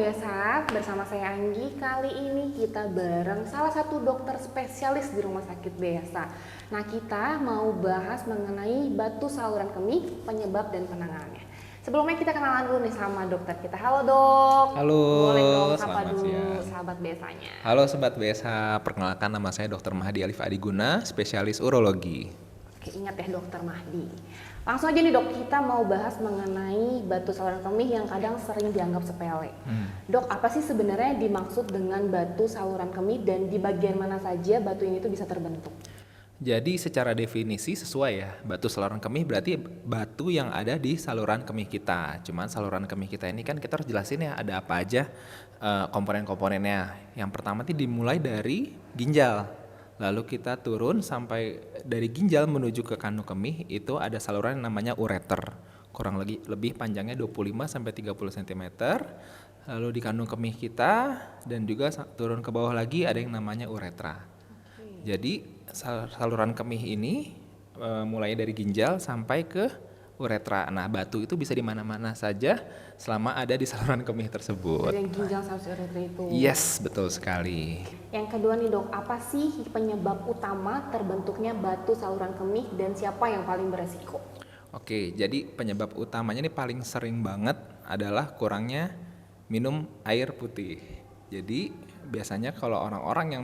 Besa, bersama saya Anggi. Kali ini kita bareng salah satu dokter spesialis di Rumah Sakit Besa. Nah, kita mau bahas mengenai batu saluran kemih, penyebab dan penanganannya. Sebelumnya kita kenalan dulu nih sama dokter kita. Halo dok. Halo, Boleh dong sapa selamat dulu siang. sahabat Besanya. Halo Sobat BSH, perkenalkan nama saya Dr. Mahdi Alif Adiguna, spesialis urologi. Oke, ingat ya dokter Mahdi. Langsung aja nih dok, kita mau bahas mengenai batu saluran kemih yang kadang sering dianggap sepele. Dok, apa sih sebenarnya dimaksud dengan batu saluran kemih dan di bagian mana saja batu ini tuh bisa terbentuk? Jadi secara definisi sesuai ya, batu saluran kemih berarti batu yang ada di saluran kemih kita. Cuman saluran kemih kita ini kan kita harus jelasin ya ada apa aja komponen-komponennya. Yang pertama tuh dimulai dari ginjal. Lalu kita turun sampai dari ginjal menuju ke kandung kemih itu ada saluran yang namanya ureter. Kurang lebih panjangnya 25 sampai 30 cm. Lalu di kandung kemih kita dan juga turun ke bawah lagi ada yang namanya uretra. Jadi saluran kemih ini mulai dari ginjal sampai ke uretra. Nah, batu itu bisa di mana-mana saja selama ada di saluran kemih tersebut. Dari ginjal sampai uretra itu. Yes, betul sekali. Yang kedua nih dok, apa sih penyebab utama terbentuknya batu saluran kemih dan siapa yang paling beresiko? Oke, jadi penyebab utamanya ini paling sering banget adalah kurangnya minum air putih. Jadi biasanya kalau orang-orang yang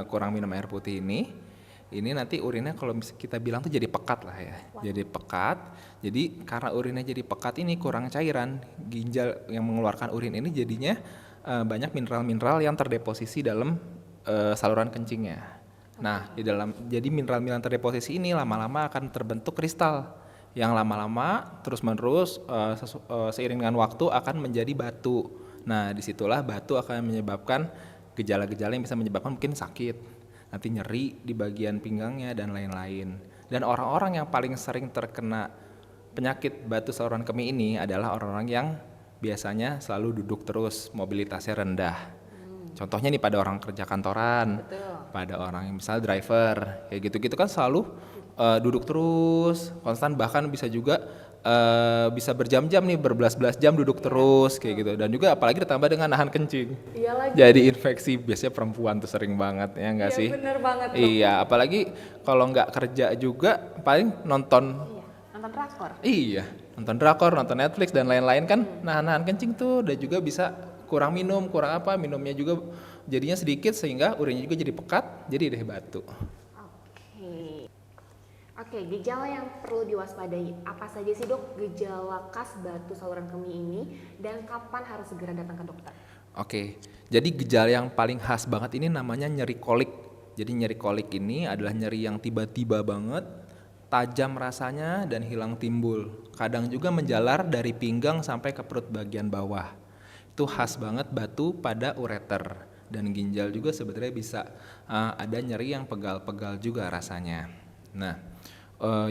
kurang minum air putih ini nanti urinnya kalau kita bilang tuh jadi pekat lah ya. Jadi pekat. Jadi karena urinnya jadi pekat ini kurang cairan, ginjal yang mengeluarkan urin ini jadinya banyak mineral-mineral yang terdeposisi dalam saluran kencingnya. Nah, jadi mineral-mineral terdeposisi ini lama-lama akan terbentuk kristal yang lama-lama terus-menerus seiring dengan waktu akan menjadi batu. Nah, disitulah batu akan menyebabkan gejala-gejala yang bisa menyebabkan mungkin sakit, nanti nyeri di bagian pinggangnya dan lain-lain. Dan orang-orang yang paling sering terkena penyakit batu saluran kemih ini adalah orang-orang yang biasanya selalu duduk terus, mobilitasnya rendah. Contohnya nih pada orang kerja kantoran, pada orang yang misal driver, kayak gitu-gitu kan selalu duduk terus, konstan, bahkan bisa juga bisa berjam-jam nih, berbelas-belas jam duduk terus kayak gitu. Dan juga apalagi ditambah dengan nahan kencing. Iya lagi. Jadi infeksi biasanya perempuan tuh sering banget ya enggak sih? Iya bener banget dok. Iya, apalagi kalau nggak kerja juga paling nonton. Iya, nonton drakor. Iya, nonton drakor, nonton Netflix dan lain-lain kan nahan kencing tuh, dan juga bisa kurang minum, kurang apa, minumnya juga jadinya sedikit sehingga urinnya juga jadi pekat, jadi deh batu. Oke, gejala yang perlu diwaspadai apa saja sih dok gejala khas batu saluran kemih ini dan kapan harus segera datang ke dokter? Oke, jadi gejala yang paling khas banget ini namanya nyeri kolik. Jadi nyeri kolik ini adalah nyeri yang tiba-tiba banget, tajam rasanya dan hilang timbul. Kadang juga menjalar dari pinggang sampai ke perut bagian bawah. Itu khas banget batu pada ureter. Dan ginjal juga sebenarnya bisa ada nyeri yang pegal-pegal juga rasanya. Nah,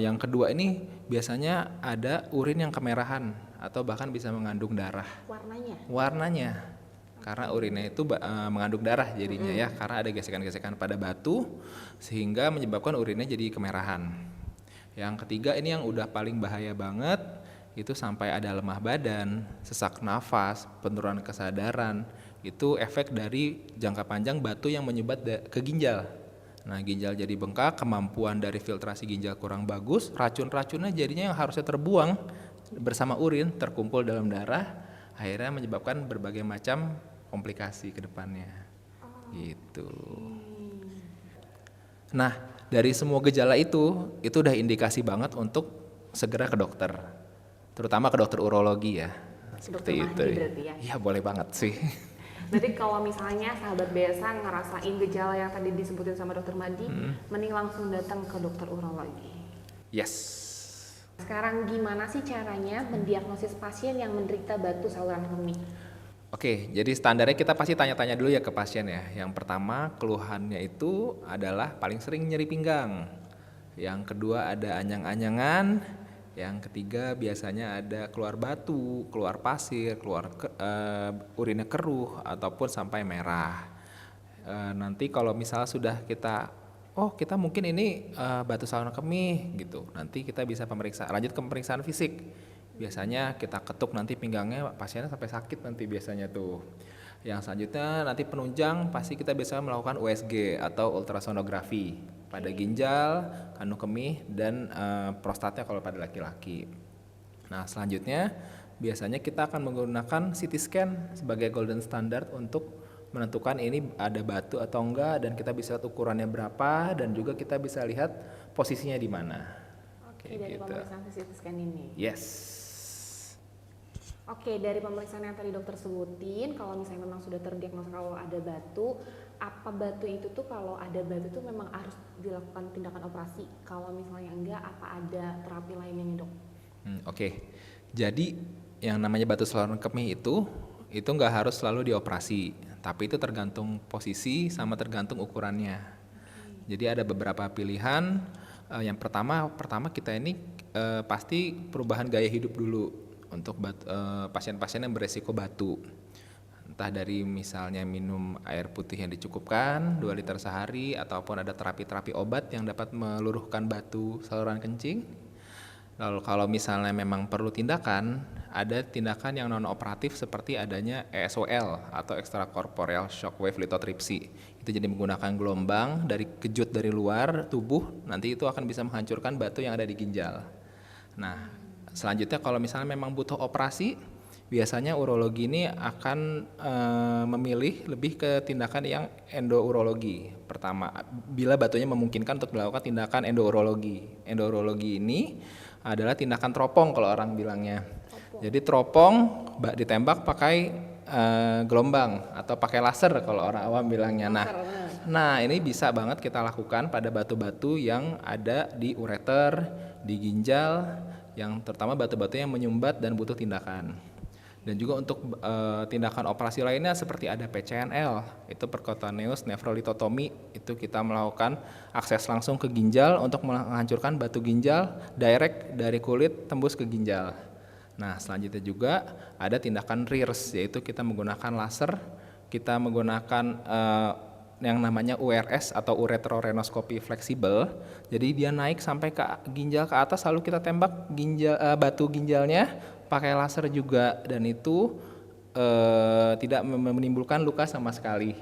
yang kedua ini biasanya ada urin yang kemerahan atau bahkan bisa mengandung darah. Warnanya. Karena urinnya itu mengandung darah jadinya ya, karena ada gesekan-gesekan pada batu sehingga menyebabkan urinnya jadi kemerahan. Yang ketiga ini yang udah paling bahaya banget, itu sampai ada lemah badan, sesak nafas, penurunan kesadaran. Itu efek dari jangka panjang batu yang menyumbat ke ginjal. Nah, ginjal jadi bengkak, kemampuan dari filtrasi ginjal kurang bagus, racun-racunnya jadinya yang harusnya terbuang bersama urin terkumpul dalam darah, akhirnya menyebabkan berbagai macam komplikasi ke depannya. Gitu. Nah, dari semua gejala itu udah indikasi banget untuk segera ke dokter. Terutama ke dokter urologi ya. Seperti Dokter itu. Mahdi berarti ya? Iya, boleh banget sih. Berarti kalau misalnya sahabat biasa ngerasain gejala yang tadi disebutin sama dokter Mahdi, mending langsung datang ke dokter urologi. Yes. Sekarang gimana sih caranya mendiagnosis pasien yang menderita batu saluran kemih? Oke, jadi standarnya kita pasti tanya-tanya dulu ya ke pasien ya. Yang pertama keluhannya itu adalah paling sering nyeri pinggang. Yang kedua ada anyang-anyangan. Yang ketiga biasanya ada keluar batu, keluar pasir, urinnya keruh ataupun sampai merah. Nanti kalau misalnya sudah kita mungkin ini batu saluran kemih gitu. Nanti kita bisa lanjut ke pemeriksaan fisik. biasanya kita ketuk nanti pinggangnya pasiennya sampai sakit nanti biasanya tuh. Yang selanjutnya nanti penunjang pasti kita bisa melakukan USG atau ultrasonografi pada ginjal, kandung kemih, dan prostatnya kalau pada laki-laki. Nah selanjutnya biasanya kita akan menggunakan CT scan sebagai golden standard untuk menentukan ini ada batu atau enggak, dan kita bisa lihat ukurannya berapa, dan juga kita bisa lihat posisinya di mana. Oke, dari pemeriksaan CT scan ini. Yes. Oke, dari pemeriksaan yang tadi dokter sebutin, kalau misalnya memang sudah terdiagnosa kalau ada batu, apa batu itu tuh kalau ada batu tuh memang harus dilakukan tindakan operasi? Kalau misalnya enggak, apa ada terapi lainnya nih dok? Oke. Jadi yang namanya batu saluran kemih itu nggak harus selalu dioperasi, tapi itu tergantung posisi sama tergantung ukurannya. Jadi ada beberapa pilihan. Yang pertama kita ini pasti perubahan gaya hidup dulu untuk pasien-pasien yang beresiko batu. Entah dari misalnya minum air putih yang dicukupkan 2 liter sehari, ataupun ada terapi-terapi obat yang dapat meluruhkan batu saluran kencing. Lalu kalau misalnya memang perlu tindakan, ada tindakan yang non operatif seperti adanya ESOL atau extracorporeal shockwave lithotripsy. Itu jadi menggunakan gelombang dari kejut dari luar tubuh, nanti itu akan bisa menghancurkan batu yang ada di ginjal. Nah, selanjutnya kalau misalnya memang butuh operasi, biasanya urologi ini akan memilih lebih ke tindakan yang endourologi. Pertama, bila batunya memungkinkan untuk melakukan tindakan endourologi. Endourologi ini adalah tindakan teropong kalau orang bilangnya. Jadi teropong ditembak pakai gelombang atau pakai laser kalau orang awam bilangnya. Nah, ini bisa banget kita lakukan pada batu-batu yang ada di ureter, di ginjal, yang terutama batu-batu yang menyumbat dan butuh tindakan. Dan juga untuk tindakan operasi lainnya seperti ada PCNL, itu percutaneous nephrolithotomy, itu kita melakukan akses langsung ke ginjal untuk menghancurkan batu ginjal direct dari kulit tembus ke ginjal. Nah selanjutnya juga ada tindakan RIRS, yaitu kita menggunakan laser, kita menggunakan yang namanya URS atau ureterorenoskopi fleksibel. Jadi dia naik sampai ke ginjal ke atas, lalu kita tembak batu ginjalnya pakai laser juga, dan itu tidak menimbulkan luka sama sekali.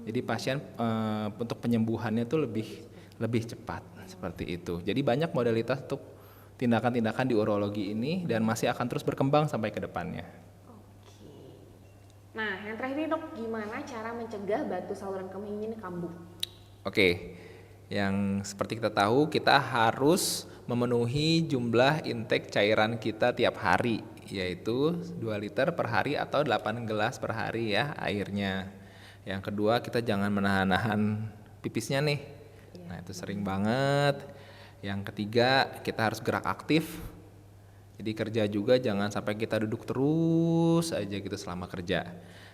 Jadi pasien untuk penyembuhannya itu lebih cepat seperti itu. Jadi banyak modalitas untuk tindakan-tindakan di urologi ini dan masih akan terus berkembang sampai ke depannya. Nah, yang terakhir nih dok, gimana cara mencegah batu saluran kemih ini kambuh? Oke, yang seperti kita tahu, kita harus memenuhi jumlah intake cairan kita tiap hari, yaitu 2 liter per hari atau 8 gelas per hari ya airnya. Yang kedua, kita jangan menahan-nahan pipisnya nih. Nah, itu sering banget. Yang ketiga, kita harus gerak aktif. Jadi kerja juga jangan sampai kita duduk terus aja gitu selama kerja.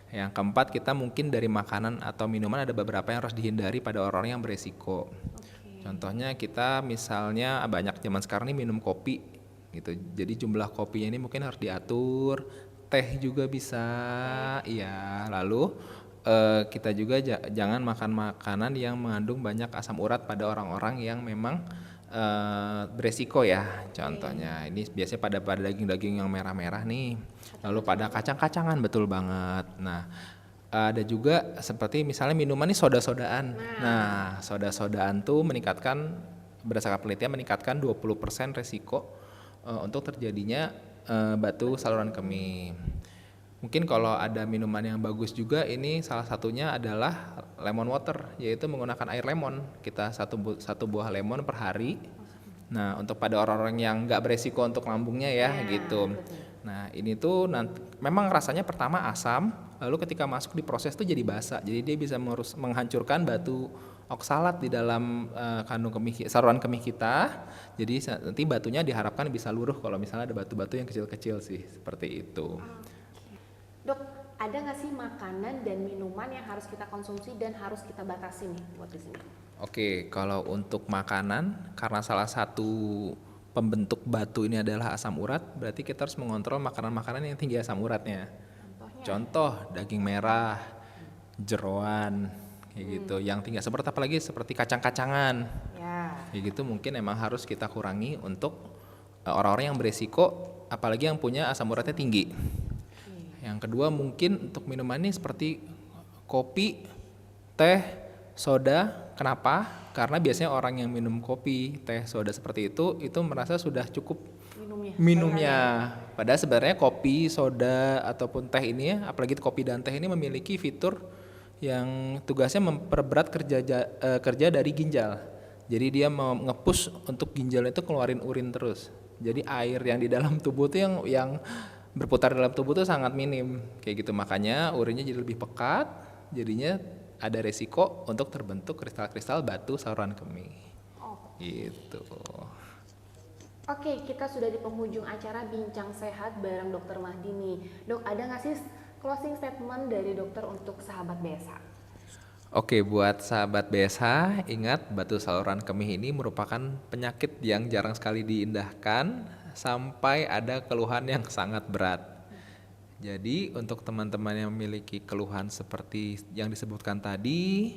Yang keempat, kita mungkin dari makanan atau minuman ada beberapa yang harus dihindari pada orang-orang yang beresiko. Contohnya kita misalnya banyak zaman sekarang nih minum kopi gitu. Jadi jumlah kopinya ini mungkin harus diatur. Teh juga bisa. Iya, lalu kita juga jangan makan makanan yang mengandung banyak asam urat pada orang-orang yang memang beresiko ya. Contohnya ini biasanya pada daging-daging yang merah-merah nih, lalu pada kacang-kacangan, betul banget. Nah ada juga seperti misalnya minuman nih soda-sodaan. Nah soda-sodaan tuh meningkatkan, berdasarkan penelitian meningkatkan 20% resiko untuk terjadinya batu saluran kemih. Mungkin kalau ada minuman yang bagus juga, ini salah satunya adalah lemon water, yaitu menggunakan air lemon. Kita satu buah lemon per hari. Nah, untuk pada orang-orang yang nggak beresiko untuk lambungnya ya gitu. Nah, ini tuh memang rasanya pertama asam, lalu ketika masuk di proses tuh jadi basa. Jadi dia bisa menghancurkan batu oksalat di dalam kandung kemih, saluran kemih kita. Jadi nanti batunya diharapkan bisa luruh kalau misalnya ada batu-batu yang kecil-kecil sih, seperti itu. Dok, ada nggak sih makanan dan minuman yang harus kita konsumsi dan harus kita batasi nih buat di sini? Oke, kalau untuk makanan, karena salah satu pembentuk batu ini adalah asam urat, berarti kita harus mengontrol makanan-makanan yang tinggi asam uratnya. Contoh daging merah, jeroan, kayak gitu. Yang tinggi seperti apalagi seperti kacang-kacangan. Kayak gitu mungkin emang harus kita kurangi untuk orang-orang yang beresiko apalagi yang punya asam uratnya tinggi. Yang kedua mungkin untuk minuman ini seperti kopi, teh, soda. Kenapa? Karena biasanya orang yang minum kopi, teh, soda seperti itu merasa sudah cukup minumnya. Padahal sebenarnya kopi, soda ataupun teh ini ya, apalagi kopi dan teh ini memiliki fitur yang tugasnya memperberat kerja dari ginjal. Jadi dia mau nge-push untuk ginjal itu keluarin urin terus. Jadi air yang di dalam tubuh itu yang berputar dalam tubuh tuh sangat minim kayak gitu, makanya urinnya jadi lebih pekat, jadinya ada resiko untuk terbentuk kristal-kristal batu saluran kemih. Gitu. Oke, kita sudah di penghujung acara Bincang Sehat bareng Dokter Mahdi nih. Dok, ada nggak sih closing statement dari dokter untuk sahabat BSH? Oke, buat sahabat BSH, ingat batu saluran kemih ini merupakan penyakit yang jarang sekali diindahkan sampai ada keluhan yang sangat berat. Jadi untuk teman-teman yang memiliki keluhan seperti yang disebutkan tadi,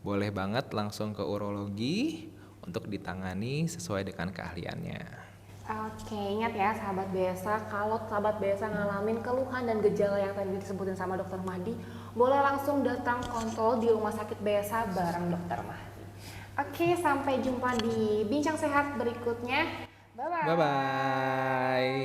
boleh banget langsung ke urologi untuk ditangani sesuai dengan keahliannya. Oke, ingat ya sahabat BSH, kalau sahabat BSH ngalamin keluhan dan gejala yang tadi disebutin sama Dokter Mahdi, boleh langsung datang kontrol di Rumah Sakit BSH bareng Dokter Mahdi. Oke, sampai jumpa di Bincang Sehat berikutnya. Bye-bye. Bye-bye.